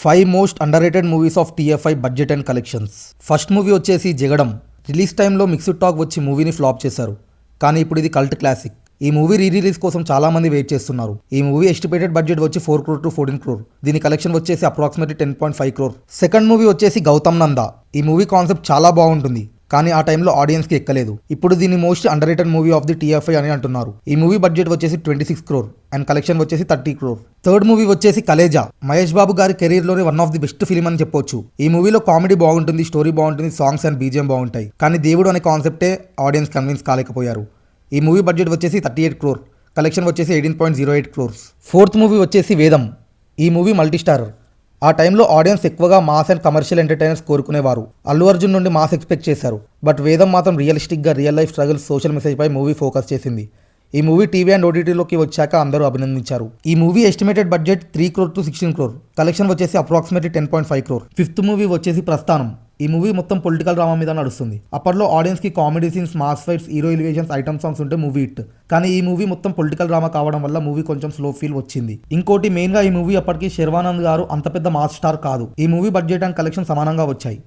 5 most underrated movies of TFI budget and collections. First movie వచ్చేసి జగడం. Release టైంలో mixed talk వచ్చి మూవీని flop చేశారు, కానీ ఇప్పుడు ఇది కల్ట్ క్లాసిక్. ఈ మూవీ రిలీజ్ కోసం చాలా మంది వెయిట్ చేస్తున్నారు. ఈ మూవీ ఎస్టిమేటెడ్ బడ్జెట్ వచ్చి 4 crore to 14 crore. దీని కలెక్షన్ వచ్చేసి అప్రాక్సిమేట్లీ 10.5 crore. సెకండ్ మూవీ వచ్చేసి గౌతమ్ నందా. ఈ మూవీ కాన్సెప్ట్ చాలా బాగుంటుంది, కానీ ఆ టైంలో ఆడియన్స్ కి ఎక్కలేదు. ఇప్పుడు దీని most under rated movie of the TFI అని అంటున్నారు. ఈ మూవీ బడ్జెట్ వచ్చేసి 26 crore అండ్ కలెక్షన్ వచ్చేసి 30 crore. థర్డ్ మూవీ వచ్చేసి కలేజా. మహేష్ బాబు గారి కెరీర్ లోనే one of the best film అని చెప్పొచ్చు. ఈ మూవీలో కామెడీ బాగుంటుంది, స్టోరీ బాగుంటుంది, సాంగ్స్ అండ్ బీజిఎం బాగుంటాయి, కానీ దేవుడు అనే కాన్సెప్టే ఆడియన్స్ కన్విన్స్ కాలేకపోయారు. ఈ మూవీ బడ్జెట్ వచ్చేసి 38 crore, కలెక్షన్ వచ్చేసి 18.08 crores. ఫోర్త్ మూవీ వచ్చేసి వేదం. ఈ మూవీ మల్టీ స్టారర్. ఆ టైంలో ఆడియన్స్ ఎక్కువగా మాస్ అండ్ కమర్షియల్ ఎంటర్టైనర్స్ కోరుకునేవారు. అల్లు అర్జున్ నుండి మాస్ ఎక్స్పెక్ట్ చేశారు, బట్ వేదం మాత్రం రియలిస్టిక్గా real life struggles, social message పై మూవీ ఫోకస్ చేసింది. ఈ మూవీ టీవీ అండ్ ఓటీటీలోకి వచ్చాక అందరూ అభినందించారు. ఈ movie estimated budget 3 crore to 16 crore, collection వచ్చేసి అప్రాక్సిమేట్లీ 10.5 crore. ఫిఫ్త్ మూవీ వచ్చేసి ప్రస్థానం. ఈ మూవీ మొత్తం పొలిటికల్ డ్రామా మీద నడుస్తుంది. అప్పట్లో ఆడియన్స్ కి comedy scenes, mass fights, hero elevations, item songs ఉంటే మూవీ హిట్. కానీ ఈ మూవీ మొత్తం పొలిటికల్ డ్రామా కావడం వల్ల మూవీ కొంచెం స్లో ఫీల్ వచ్చింది. ఇంకోటి మెయిన్ గా ఈ మూవీ అప్పటికి శర్వానంద్ గారు అంత పెద్ద మాస్ స్టార్ కాదు. ఈ మూవీ బడ్జెట్ అండ్ కలెక్షన్ సమానంగా వచ్చాయి.